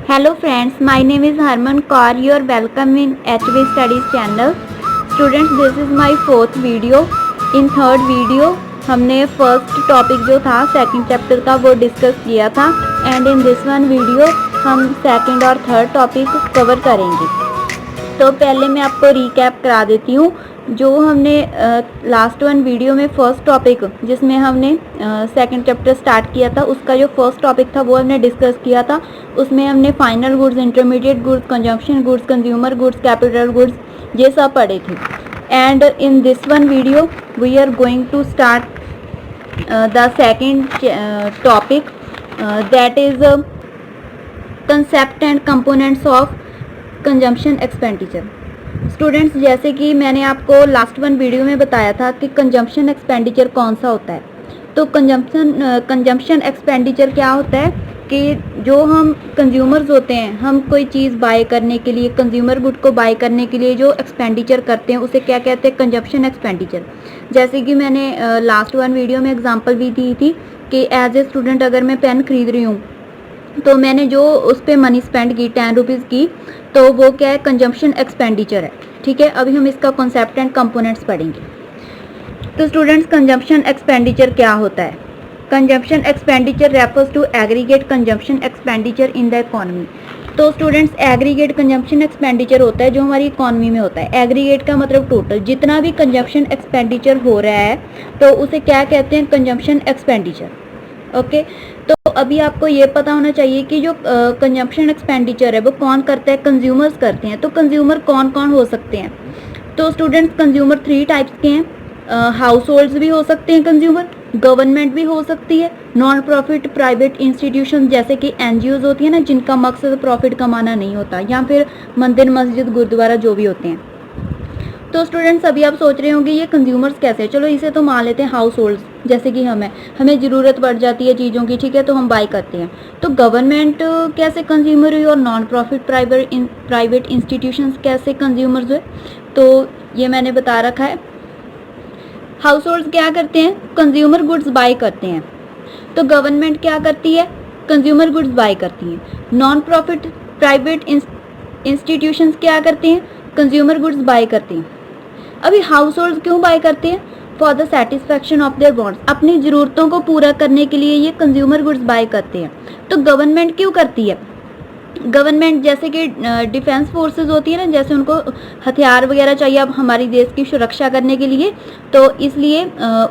Hello friends, my name is Harman Kaur. You are welcome in HB Studies channel. Students, this is my fourth video. In third video हमने first topic जो था second chapter का वो discuss किया था and in this one video हम second और third topic cover करेंगे। तो पहले मैं आपको रिकैप करा देती हूँ जो हमने लास्ट वन वीडियो में फर्स्ट टॉपिक जिसमें हमने सेकंड चैप्टर स्टार्ट किया था उसका जो फर्स्ट टॉपिक था वो हमने डिस्कस किया था। उसमें हमने final goods, intermediate goods, consumption goods, consumer goods, capital goods ये सब पढ़े थे। And in this one video we are going to start the second topic that is concept and components of consumption expenditure. Students, जैसे कि मैंने आपको last one video में बताया था कि कंजम्पशन एक्सपेंडिचर कौन सा होता है। तो कंजम्पशन एक्सपेंडिचर क्या होता है कि जो हम कंज्यूमर्स होते हैं, हम कोई चीज़ बाय करने के लिए, कंज्यूमर गुड को बाय करने के लिए जो एक्सपेंडिचर करते हैं उसे क्या कहते हैं, कंजम्पशन एक्सपेंडिचर। जैसे कि मैंने लास्ट वन वीडियो में एग्जांपल भी दी थी कि एज ए स्टूडेंट अगर मैं पेन खरीद रही हूँ तो मैंने जो उस पर मनी स्पेंड की 10 रुपीज़ की, तो वो क्या है, कंजम्पशन एक्सपेंडिचर है। ठीक है, अभी हम इसका कॉन्सेप्ट एंड कंपोनेंट्स पढ़ेंगे। तो स्टूडेंट्स, कंजम्पशन एक्सपेंडिचर क्या होता है? Consumption expenditure refers to aggregate consumption expenditure in the economy. तो स्टूडेंट्स, एग्रीगेट कंजम्पशन एक्सपेंडिचर होता है जो हमारी इकोनॉमी में होता है। एग्रीगेट का मतलब टोटल, जितना भी कंजम्पशन एक्सपेंडिचर हो रहा है तो उसे क्या कहते हैं, कंजम्पशन एक्सपेंडिचर। ओके, तो अभी आपको ये पता होना चाहिए कि जो कंजम्पशन एक्सपेंडिचर है वो कौन करता है, कंज्यूमर्स करते हैं। तो कंज्यूमर कौन कौन हो सकते हैं? तो स्टूडेंट्स, कंज्यूमर 3 टाइप्स के हैं। हाउस होल्ड्स भी हो सकते हैं कंज्यूमर, गवर्नमेंट भी हो सकती है, नॉन प्रॉफिट प्राइवेट इंस्टीट्यूशन जैसे कि एनजीओज होती है ना, जिनका मकसद प्रॉफिट कमाना नहीं होता, या फिर मंदिर, मस्जिद, गुरुद्वारा जो भी होते हैं। तो स्टूडेंट्स, अभी आप सोच रहे होंगे ये कंज्यूमर्स कैसे है। चलो इसे तो मान लेते हैं हाउस होल्ड्स, जैसे कि हमें ज़रूरत पड़ जाती है चीज़ों की, ठीक है, तो हम बाय करते हैं। तो गवर्नमेंट कैसे कंज्यूमर हुई और नॉन प्रॉफिट प्राइवेट इंस्टीट्यूशंस कैसे कंज्यूमर्स हुए, तो ये मैंने बता रखा है। हाउस होल्ड्स क्या करते हैं, कंज्यूमर गुड्स बाय करते हैं। तो गवर्नमेंट क्या करती है, कंज्यूमर गुड्स बाय करती है। नॉन प्रॉफिट प्राइवेट इंस्टीट्यूशंस क्या करते हैं, कंज्यूमर गुड्स बाय करते हैं। अभी हाउस होल्ड क्यों बाय करते हैं? For the satisfaction of their wants, अपनी ज़रूरतों को पूरा करने के लिए ये कंज्यूमर गुड्स बाय करते हैं। तो गवर्नमेंट क्यों करती है? गवर्नमेंट जैसे कि डिफेंस फोर्सेस होती है ना, जैसे उनको हथियार वगैरह चाहिए अब हमारी देश की सुरक्षा करने के लिए, तो इसलिए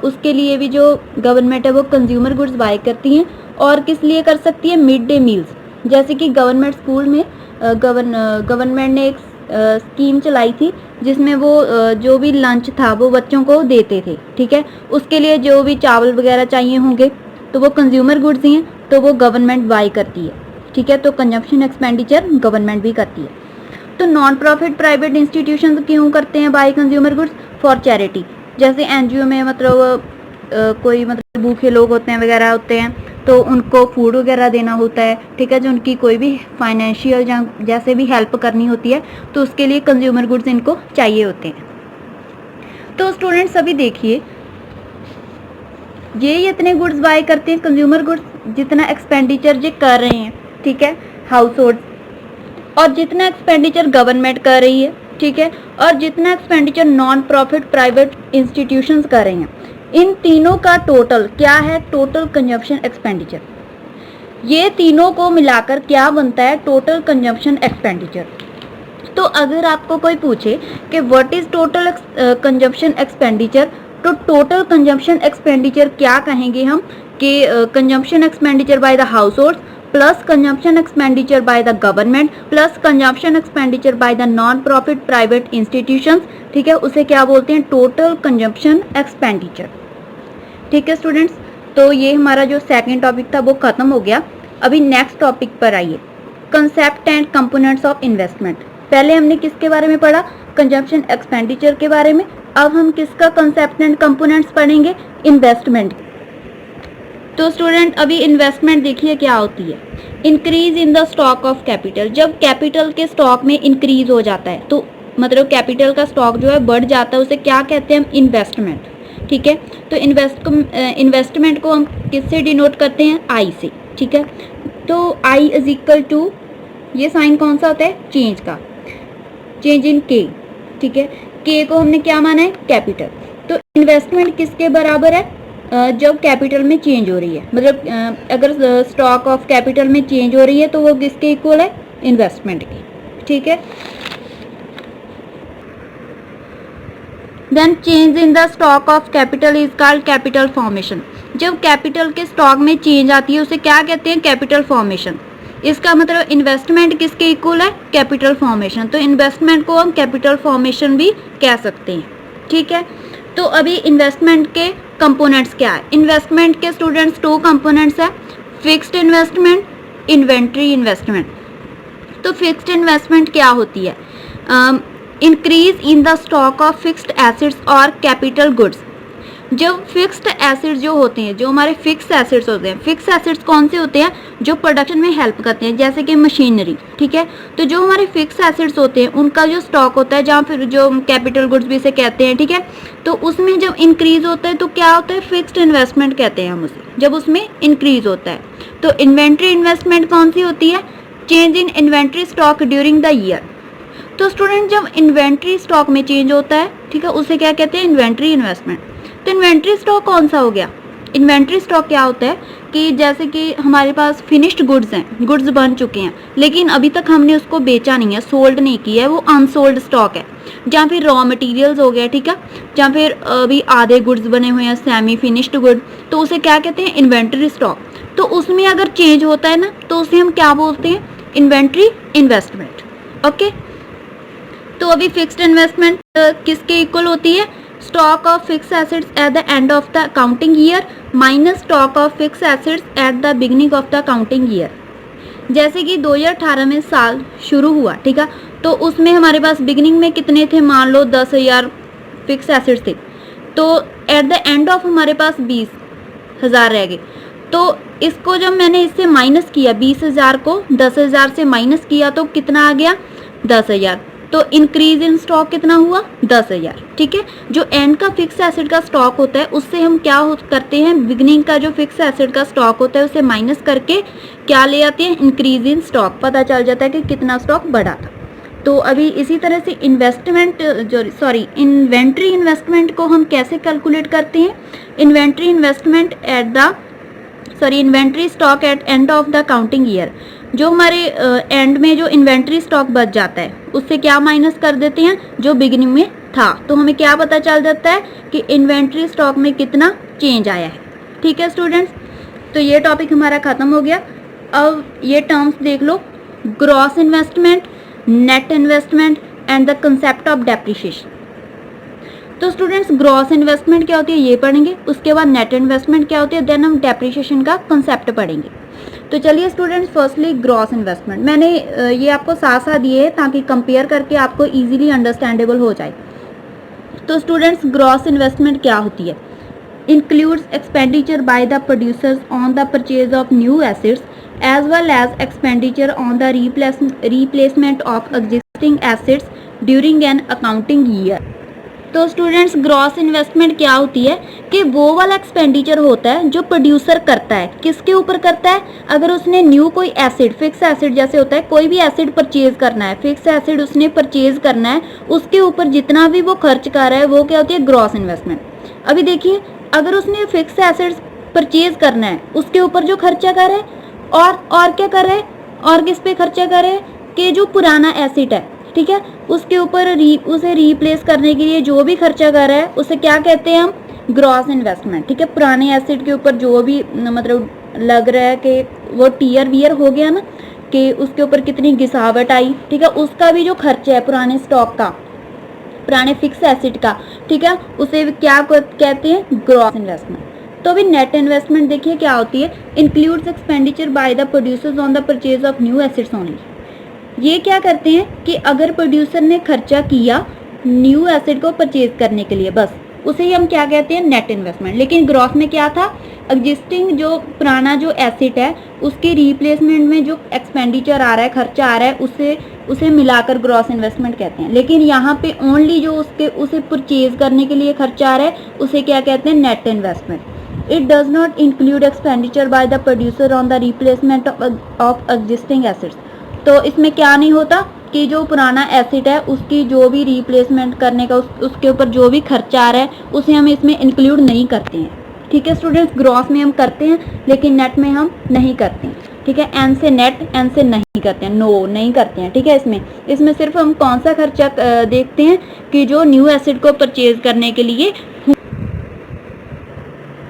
उसके लिए भी जो गवर्नमेंट है वो कंज्यूमर गुड्स बाय करती हैं। और किस लिए कर सकती है? मिड डे मील्स, जैसे कि गवर्नमेंट स्कूल में गवर्नमेंट ने एक स्कीम चलाई थी जिसमें वो जो भी लंच था वो बच्चों को देते थे। ठीक है, उसके लिए जो भी चावल वगैरह चाहिए होंगे तो वो कंज्यूमर गुड्स ही हैं, तो वो गवर्नमेंट बाय करती है। ठीक है, तो कंजम्पशन एक्सपेंडिचर गवर्नमेंट भी करती है। तो नॉन प्रॉफिट प्राइवेट इंस्टीट्यूशन क्यों करते हैं buy consumer goods? For charity, जैसे एनजीओ में मतलब कोई मतलब भूखे लोग होते हैं वगैरह होते हैं तो उनको फूड वगैरह देना होता है। ठीक है, जो उनकी कोई भी फाइनेंशियल जैसे भी हेल्प करनी होती है तो उसके लिए कंज्यूमर गुड्स इनको चाहिए होते हैं। तो स्टूडेंट्स, अभी देखिए ये इतने गुड्स बाय करते हैं कंज्यूमर गुड्स जितना एक्सपेंडिचर ये कर रहे हैं, ठीक है, हाउस होल्ड, और जितना एक्सपेंडिचर गवर्नमेंट कर रही है, ठीक है, और जितना expenditure non profit private institutions कर रहे हैं, इन तीनों का टोटल क्या है? Total consumption expenditure. ये तीनों को मिलाकर क्या बनता है? Total consumption expenditure. तो अगर आपको कोई पूछे कि what is total consumption expenditure, तो टोटल कंजम्पशन एक्सपेंडिचर क्या कहेंगे हम कि consumption expenditure by the house hold plus consumption expenditure by the government plus consumption expenditure by the non profit private institutions, ठीक है, उसे क्या बोलते हैं? Total consumption expenditure. ठीक है स्टूडेंट्स, तो ये हमारा जो सेकंड टॉपिक था वो खत्म हो गया। अभी नेक्स्ट टॉपिक पर आइए, concept and components of investment. पहले हमने किसके बारे में पढ़ा? कंजम्पशन एक्सपेंडिचर के बारे में। अब हम किसका कंसेप्ट एंड कंपोनेंट्स पढ़ेंगे? इन्वेस्टमेंट। तो स्टूडेंट, अभी इन्वेस्टमेंट देखिए क्या होती है। Increase in the stock of capital, जब कैपिटल के स्टॉक में इंक्रीज हो जाता है तो मतलब कैपिटल का स्टॉक जो है बढ़ जाता है, उसे क्या कहते हैं हम? इन्वेस्टमेंट। ठीक है, तो इन्वेस्टमेंट को हम किससे डिनोट करते हैं? आई से। ठीक है, तो आई इज इक्वल टू ये साइन कौन सा होता है, चेंज का, चेंज इन के, ठीक है। के को हमने क्या माना है, कैपिटल। तो इन्वेस्टमेंट किसके बराबर है, जब कैपिटल में चेंज हो रही है, मतलब अगर स्टॉक ऑफ कैपिटल में चेंज हो रही है तो वो किसके इक्वल है, इन्वेस्टमेंट की, ठीक है। Then change in the stock of capital is called capital formation. जब कैपिटल के स्टॉक में चेंज आती है उसे क्या कहते हैं, कैपिटल फॉर्मेशन। इसका मतलब इन्वेस्टमेंट किसके इक्वल है, कैपिटल फॉर्मेशन। तो इन्वेस्टमेंट को हम कैपिटल फॉर्मेशन भी कह सकते हैं, ठीक है। तो अभी इन्वेस्टमेंट के कंपोनेंट्स क्या है, इन्वेस्टमेंट के स्टूडेंट्स 2 कंपोनेंट्स है, फिक्स्ड इन्वेस्टमेंट, इन्वेंट्री इन्वेस्टमेंट। तो फिक्स्ड इन्वेस्टमेंट क्या होती है, increase in the stock of fixed assets और कैपिटल गुड्स। जब फिक्स्ड एसेट्स जो होते हैं, जो हमारे फिक्स एसेट्स होते हैं, फिक्स एसेट्स कौन से होते हैं, जो प्रोडक्शन में हेल्प करते हैं, जैसे कि मशीनरी, ठीक है। तो जो हमारे फिक्स एसेट्स होते हैं उनका जो स्टॉक होता है, जहाँ फिर जो कैपिटल गुड्स भी इसे कहते हैं, ठीक है। तो उसमें जब इंक्रीज होता है तो क्या होता है, फिक्स्ड इन्वेस्टमेंट कहते हैं हम उसे, जब उसमें इंक्रीज होता है। तो इन्वेंट्री इन्वेस्टमेंट कौन सी होती है, change in inventory stock during the year. तो स्टूडेंट जब इन्वेंट्री स्टॉक में चेंज होता है, ठीक है, उसे क्या कहते हैं, इन्वेंट्री इन्वेस्टमेंट। तो इन्वेंट्री स्टॉक कौन सा हो गया, इन्वेंट्री स्टॉक क्या होता है कि जैसे कि हमारे पास फिनिश्ड गुड्स हैं, गुड्स बन चुके हैं लेकिन अभी तक हमने उसको बेचा नहीं है, सोल्ड नहीं किया है, वो अनसोल्ड स्टॉक है। जहाँ फिर रॉ मटेरियल्स हो गया, ठीक है, जहाँ फिर अभी आधे गुड्स बने हुए हैं, सेमी फिनिश्ड गुड, तो उसे क्या कहते हैं, इन्वेंट्री स्टॉक। तो उसमें अगर चेंज होता है ना तो उसे हम क्या बोलते हैं, इन्वेंट्री इन्वेस्टमेंट, ओके। तो अभी फिक्स्ड इन्वेस्टमेंट किसके इक्वल होती है, stock of fix assets at the end of the accounting year minus stock of fix assets at the beginning of the accounting year. जैसे कि 2018 में साल शुरू हुआ, ठीक है, तो उसमें हमारे पास बिगिनिंग में कितने थे, मान लो 10,000 फिक्स एसेट्स थे, तो एट द एंड ऑफ हमारे पास 20,000 रह गए। तो इसको जब मैंने इससे माइनस किया, 20,000 को 10,000 से माइनस किया तो कितना आ गया, 10,000। तो इंक्रीज इन स्टॉक कितना हुआ, 10,000, ठीक है। जो एंड का फिक्स एसेट का स्टॉक होता है उससे हम क्या करते हैं, बिगनिंग का जो फिक्स एसेट का स्टॉक होता है उसे माइनस करके क्या ले आते हैं, इंक्रीज इन स्टॉक, पता चल जाता है कि कितना स्टॉक बढ़ा था। तो अभी इसी तरह से इन्वेस्टमेंट इन्वेंट्री इन्वेस्टमेंट को हम कैसे कैलकुलेट करते हैं, inventory investment inventory stock at end of the accounting year. जो हमारे एंड में जो इन्वेंट्री स्टॉक बच जाता है उससे क्या माइनस कर देते हैं, जो बिगिनिंग में था, तो हमें क्या पता चल जाता है कि इन्वेंट्री स्टॉक में कितना चेंज आया है, ठीक है स्टूडेंट्स। तो ये टॉपिक हमारा खत्म हो गया। अब ये टर्म्स देख लो, gross investment, net investment and the concept of depreciation. तो स्टूडेंट्स ग्रॉस इन्वेस्टमेंट क्या होती है ये पढ़ेंगे, उसके बाद नेट इन्वेस्टमेंट क्या होती है, देन हम डेप्रिसिएशन का कंसेप्ट पढ़ेंगे। तो चलिए स्टूडेंट्स, फर्स्टली ग्रॉस इन्वेस्टमेंट, मैंने ये आपको साथ साथ दिए है ताकि कंपेयर करके आपको इजीली अंडरस्टैंडेबल हो जाए। तो स्टूडेंट्स ग्रॉस इन्वेस्टमेंट क्या होती है, includes expenditure by the producers on the purchase of new assets as well as expenditure on the replacement of existing assets during an accounting year. तो students gross investment क्या होती है कि वो वाला एक्सपेंडिचर होता है जो प्रोड्यूसर करता है, किसके ऊपर करता है, अगर उसने न्यू कोई एसिड, फिक्स एसिड जैसे होता है, कोई भी एसिड परचेज करना है, फिक्स एसिड उसने परचेज करना है, उसके ऊपर जितना भी वो खर्च कर रहा है वो क्या होती है, ग्रॉस इन्वेस्टमेंट। अभी देखिए, अगर उसने फिक्स एसिड परचेज करना है उसके ऊपर जो खर्चा कर रहा है और क्या कर रहा है, और किस पे खर्चा कर रहा है कि जो पुराना एसिड है, ठीक है, उसके ऊपर उसे रिप्लेस करने के लिए जो भी खर्चा कर रहा है उसे क्या कहते हैं हम, ग्रॉस इन्वेस्टमेंट, ठीक है। पुराने एसिड के ऊपर जो भी मतलब लग रहा है कि वो टीयर वियर हो गया ना, कि उसके ऊपर कितनी घिसावट आई, ठीक है, उसका भी जो खर्चा है पुराने स्टॉक का, पुराने फिक्स एसिड का, ठीक है, उसे क्या कहते हैं, ग्रॉस इन्वेस्टमेंट। तो अभी नेट इन्वेस्टमेंट देखिए क्या होती है, includes expenditure by the producers on the purchase of new assets only. ये क्या करते हैं कि अगर प्रोड्यूसर ने खर्चा किया न्यू एसेट को परचेज करने के लिए, बस उसे ही हम क्या कहते हैं, नेट इन्वेस्टमेंट। लेकिन ग्रॉस में क्या था, एग्जिस्टिंग जो पुराना जो एसेट है उसके रिप्लेसमेंट में जो एक्सपेंडिचर आ रहा है, खर्चा आ रहा है, उसे मिलाकर ग्रॉस इन्वेस्टमेंट कहते हैं। लेकिन यहाँ पे ओनली जो उसे परचेज करने के लिए खर्चा आ रहा है उसे क्या कहते हैं, net investment. It does not include expenditure by the producer on the replacement of existing assets. तो इसमें क्या नहीं होता कि जो पुराना एसिड है उसकी जो भी रिप्लेसमेंट करने का उसके ऊपर जो भी खर्चा आ रहा है उसे हम इसमें इंक्लूड नहीं करते हैं। ठीक है स्टूडेंट्स, ग्रॉस में हम करते हैं लेकिन नेट में हम नहीं करते हैं। ठीक है, एन से नेट, एन से नहीं करते हैं, नो नहीं करते हैं। ठीक है, इसमें सिर्फ हम कौन सा खर्चा देखते हैं कि जो न्यू एसिड को परचेज करने के लिए।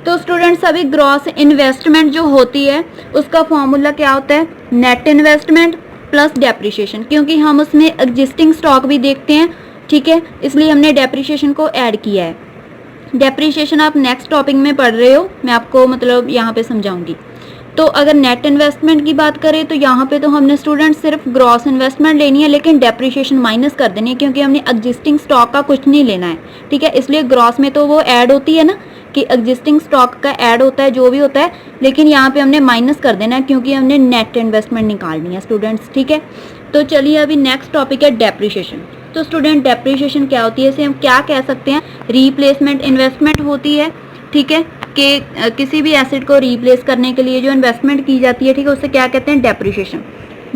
तो स्टूडेंट्स अभी ग्रॉस इन्वेस्टमेंट जो होती है उसका फॉर्मूला क्या होता है, नेट इन्वेस्टमेंट प्लस डेप्रिसिएशन, क्योंकि हम उसमें एग्जिस्टिंग स्टॉक भी देखते हैं। ठीक है, इसलिए हमने डेप्रिसिएशन को ऐड किया है। डेप्रिसिएशन आप नेक्स्ट टॉपिक में पढ़ रहे हो, मैं आपको मतलब यहाँ पे समझाऊंगी। तो अगर नेट इन्वेस्टमेंट की बात करें तो यहाँ पे तो हमने स्टूडेंट सिर्फ ग्रॉस इन्वेस्टमेंट लेनी है लेकिन डेप्रिसिएशन माइनस कर देनी है, क्योंकि हमने एग्जिस्टिंग स्टॉक का कुछ नहीं लेना है। ठीक है, इसलिए ग्रॉस में तो वो ऐड होती है ना कि एग्जिस्टिंग स्टॉक का ऐड होता है जो भी होता है, लेकिन यहाँ पे हमने माइनस कर देना है क्योंकि हमने नेट इन्वेस्टमेंट निकालनी है स्टूडेंट्स। ठीक है, तो चलिए अभी नेक्स्ट टॉपिक है डेप्रिसिएशन। तो स्टूडेंट डेप्रिसिएशन क्या होती है, इसे हम क्या कह सकते हैं, रिप्लेसमेंट इन्वेस्टमेंट होती है। ठीक है, कि किसी भी एसिड को रिप्लेस करने के लिए जो इन्वेस्टमेंट की जाती है, ठीक है, उससे क्या कहते हैं, डेप्रिसिएशन।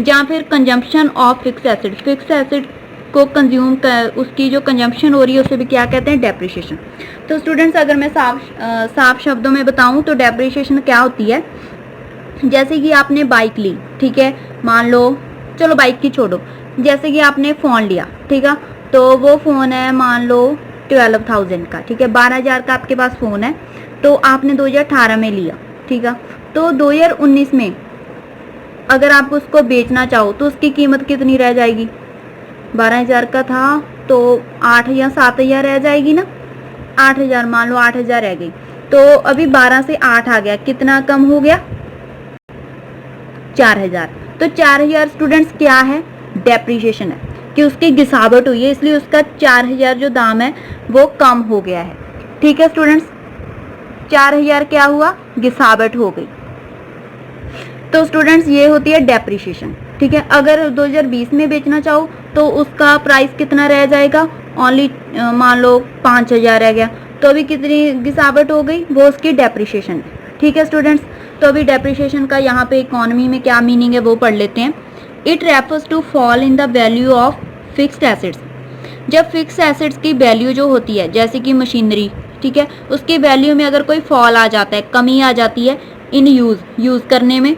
या फिर कंजम्पशन ऑफ फिक्स एसिड को कंज्यूम कर उसकी जो कंजम्पशन हो रही है उसे भी क्या कहते हैं, डेप्रिसिएशन। तो स्टूडेंट्स अगर मैं साफ शब्दों में बताऊं तो डेप्रिसिएशन क्या होती है, जैसे कि आपने बाइक ली, ठीक है, मान लो, चलो बाइक की छोड़ो, जैसे कि आपने फ़ोन लिया, ठीक है, तो वो फ़ोन है मान लो 12,000 का, ठीक है, 12,000 का आपके पास फ़ोन है, तो आपने 2018 में लिया, ठीक है, तो 2019 में अगर आप उसको बेचना चाहो तो उसकी कीमत कितनी रह जाएगी, 12,000 का था तो 8 या 7,000 रह जाएगी ना, 8,000 मान लो, 8,000 रह गई, तो अभी 12 से 8 आ गया, कितना कम हो गया, 4,000। तो 4,000 स्टूडेंट्स क्या है, डेप्रिसिएशन है कि उसकी गिसावट हुई है, इसलिए उसका 4,000 जो दाम है वो कम हो गया है। ठीक है स्टूडेंट्स, 4,000 क्या हुआ, गिसावट हो गई। तो स्टूडेंट्स ये होती है डेप्रिसिएशन। ठीक है, अगर 2020 में बेचना चाहो तो उसका प्राइस कितना रह जाएगा, ओनली मान लो 5,000 रह गया, तो अभी कितनी गिसावट हो गई, वो उसकी डेप्रिसिएशन है। ठीक है स्टूडेंट्स, तो अभी डेप्रिसिएशन का यहाँ पे इकोनॉमी में क्या मीनिंग है वो पढ़ लेते हैं। It refers to fall in the value of fixed assets. जब फिक्स एसेट्स की वैल्यू जो होती है, जैसे कि मशीनरी, ठीक है, उसकी वैल्यू में अगर कोई फॉल आ जाता है, कमी आ जाती है इन यूज़ करने में,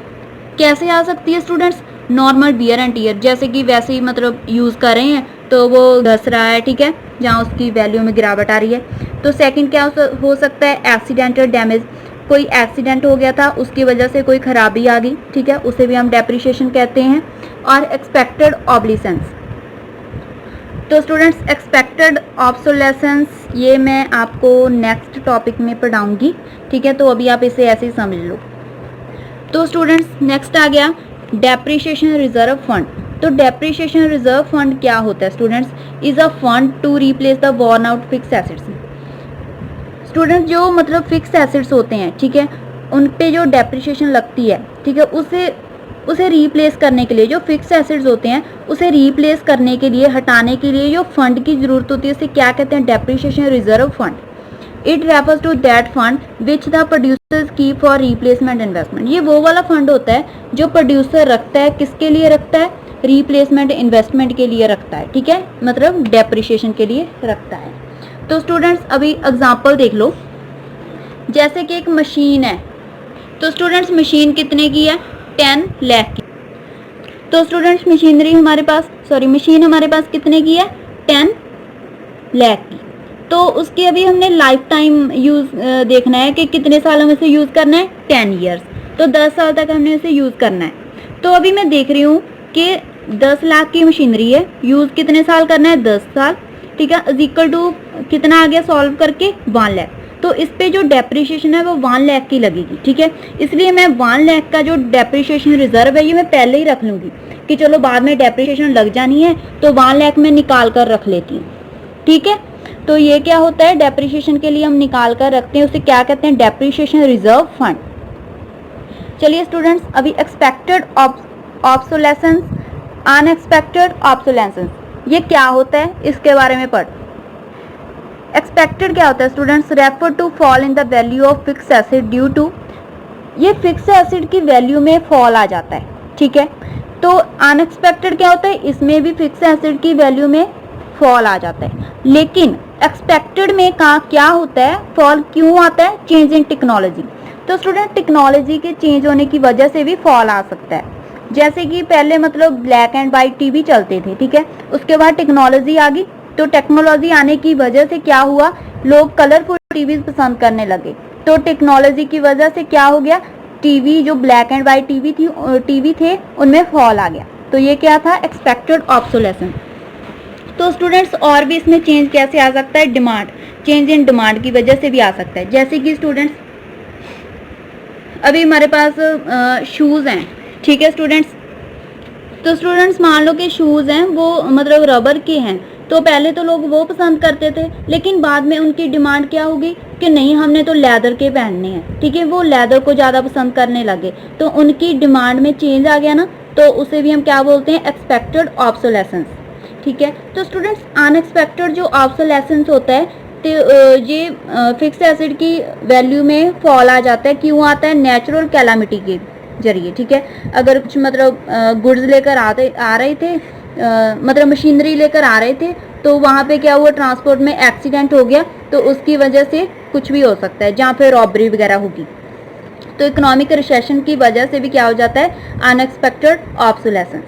कैसे आ सकती है students, normal wear and tear, जैसे कि वैसे ही मतलब यूज़ कर रहे हैं तो वो घस रहा है, ठीक है, जहाँ उसकी वैल्यू में गिरावट आ रही है। तो सेकंड क्या हो सकता है, एक्सीडेंटल डैमेज, कोई एक्सीडेंट हो गया था उसकी वजह से कोई खराबी आ गई, ठीक है, उसे भी हम डेप्रिसिएशन कहते हैं। और एक्सपेक्टेड ऑब्लिसेंस, तो स्टूडेंट्स एक्सपेक्टेड ऑब्सोलेसेंस ये मैं आपको नेक्स्ट टॉपिक में पढ़ाऊंगी। ठीक है, तो अभी आप इसे ऐसे ही समझ लो। तो स्टूडेंट्स नेक्स्ट आ गया डेप्रिसिएशन रिजर्व फंड। तो डेप्रिसिएशन रिजर्व फंड क्या होता है students, is a fund to replace the worn out fixed assets. Students जो मतलब फिक्स एसेट्स होते हैं, ठीक है, उन पे जो डेप्रिसिएशन लगती है, ठीक है, उसे रिप्लेस करने के लिए, जो फिक्स एसेट्स होते हैं उसे रिप्लेस करने के लिए, हटाने के लिए जो फंड की जरूरत होती है उसे क्या कहते हैं, depreciation reserve fund. It refers to that fund which the producers keep for replacement investment. ये वो वाला फंड होता है जो प्रोड्यूसर रखता है, किसके लिए रखता है, रिप्लेसमेंट इन्वेस्टमेंट के लिए रखता है, ठीक है, मतलब डेप्रिसिएशन के लिए रखता है। तो स्टूडेंट्स अभी एग्जांपल देख लो, जैसे कि एक मशीन है, तो स्टूडेंट्स मशीन कितने की है, 10 लाख की। तो स्टूडेंट्स मशीन हमारे पास कितने की है, 10 लाख की। तो उसके अभी हमने लाइफ टाइम यूज़ देखना है कि कितने साल हमें इसे यूज़ करना है, 10 ईयर्स, तो 10 साल तक हमने इसे यूज़ करना है। तो अभी मैं देख रही हूँ कि 10 लाख की मशीनरी है, यूज़ कितने साल करना है, 10 साल, ठीक है, इक्वल टू कितना आ गया सॉल्व करके, 1 लाख। तो इस पे जो डेप्रिसिएशन है वो 1 लाख की लगेगी, ठीक है, इसलिए मैं 1 लाख का जो डेप्रिसिएशन रिजर्व है ये मैं पहले ही रख लूँगी कि चलो बाद में डेप्रिसिएशन लग जानी है तो 1 लाख में निकाल कर रख लेती हूँ। ठीक है, तो ये क्या होता है, डेप्रिसिएशन के लिए हम निकाल कर रखते हैं, उसे क्या कहते हैं, डेप्रिसिएशन रिजर्व फंड। चलिए स्टूडेंट्स अभी एक्सपेक्टेड ऑब्सोलेसेंस, अनएक्सपेक्टेड ऑब्सोलेसेंस ये क्या होता है इसके बारे में पढ़। एक्सपेक्टेड क्या होता है students, refer to fall in the value of fixed assets due to, ये फिक्स एसिड की वैल्यू में फॉल आ जाता है, ठीक है, तो अनएक्सपेक्टेड क्या होता है, इसमें भी फिक्स एसिड की वैल्यू में फॉल आ जाता है, लेकिन एक्सपेक्टेड में क्या होता है, फॉल क्यों आता है, चेंज इन टेक्नोलॉजी। तो स्टूडेंट टेक्नोलॉजी के चेंज होने की वजह से भी फॉल आ सकता है। जैसे कि पहले मतलब ब्लैक एंड वाइट टीवी चलते थे, ठीक है, उसके बाद टेक्नोलॉजी आ गई, तो टेक्नोलॉजी आने की वजह से क्या हुआ, लोग कलरफुल टीवी पसंद करने लगे। तो टेक्नोलॉजी की वजह से क्या हो गया, टीवी जो ब्लैक एंड वाइट टीवी थे उनमें फॉल आ गया। तो ये क्या था, एक्सपेक्टेड ऑब्सोलेसेंस। तो स्टूडेंट्स और भी इसमें चेंज कैसे आ सकता है, डिमांड, चेंज इन डिमांड की वजह से भी आ सकता है। जैसे कि स्टूडेंट्स अभी हमारे पास शूज़ हैं, ठीक है स्टूडेंट्स, तो स्टूडेंट्स मान लो कि शूज़ हैं वो मतलब रबर के हैं, तो पहले तो लोग वो पसंद करते थे, लेकिन बाद में उनकी डिमांड क्या होगी कि नहीं हमने तो लेदर के पहनने हैं, ठीक है, वो लेदर को ज़्यादा पसंद करने लगे, तो उनकी डिमांड में चेंज आ गया ना, तो उसे भी हम क्या बोलते हैं, एक्सपेक्टेड ऑब्सोलेसेंस, ठीक है। तो स्टूडेंट्स अनएक्सपेक्टेड जो ऑब्सोलेसेंस होता है, तो ये फिक्स एसिड की वैल्यू में फॉल आ जाता है, क्यों आता है, नेचुरल कैलामिटी के जरिए, ठीक है। अगर कुछ मतलब गुड्स लेकर आ रहे थे, मतलब मशीनरी लेकर आ रहे थे, तो वहाँ पे क्या हुआ, ट्रांसपोर्ट में एक्सीडेंट हो गया, तो उसकी वजह से कुछ भी हो सकता है, जहाँ पे रॉबरी वगैरह होगी। तो इकोनॉमिक रिसेशन की वजह से भी क्या हो जाता है, अनएक्सपेक्टेड ऑब्सोलेसेंस।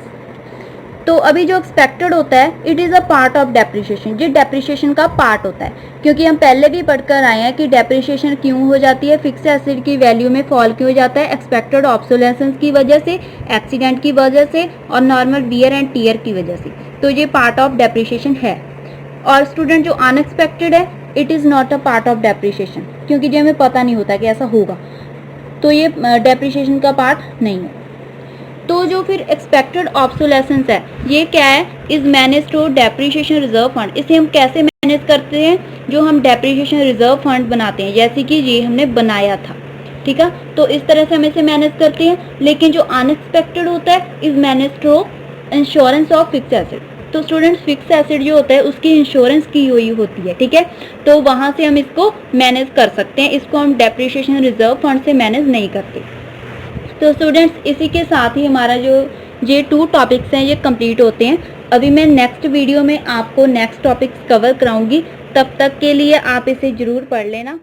तो अभी जो एक्सपेक्टेड होता है, it is a part of depreciation, ये डेप्रिसिएशन का पार्ट होता है, क्योंकि हम पहले भी पढ़कर आए हैं कि डेप्रिसिएशन क्यों हो जाती है, फिक्स एसिड की वैल्यू में फॉल क्यों हो जाता है, एक्सपेक्टेड ऑब्सोलेसेंस की वजह से, एक्सीडेंट की वजह से, और नॉर्मल वियर एंड टियर की वजह से। तो ये पार्ट ऑफ डेप्रिसिएशन है। और स्टूडेंट जो अनएक्सपेक्टेड है, it is not a part of depreciation, क्योंकि जो हमें पता नहीं होता कि ऐसा होगा, तो ये डेप्रिसिएशन का पार्ट नहीं है। तो जो फिर एक्सपेक्टेड ऑब्सोलेसेंस है, ये क्या है, is managed to depreciation reserve fund. इसे हम कैसे मैनेज करते हैं, जो हम डेप्रिसिएशन रिजर्व फंड बनाते हैं, जैसे कि ये हमने बनाया था, ठीक है, तो इस तरह से हम इसे मैनेज करते हैं। लेकिन जो अनएक्सपेक्टेड होता है, is managed to insurance of fixed assets. तो स्टूडेंट्स फिक्स एसिड जो होता है उसकी इंश्योरेंस की हुई होती है, ठीक है, तो वहाँ से हम इसको मैनेज कर सकते हैं, इसको हम डेप्रिसिएशन रिजर्व फंड से मैनेज नहीं करते। तो स्टूडेंट्स इसी के साथ ही हमारा जो ये 2 टॉपिक्स हैं ये कंप्लीट होते हैं। अभी मैं नेक्स्ट वीडियो में आपको नेक्स्ट टॉपिक्स कवर कराऊंगी, तब तक के लिए आप इसे ज़रूर पढ़ लेना।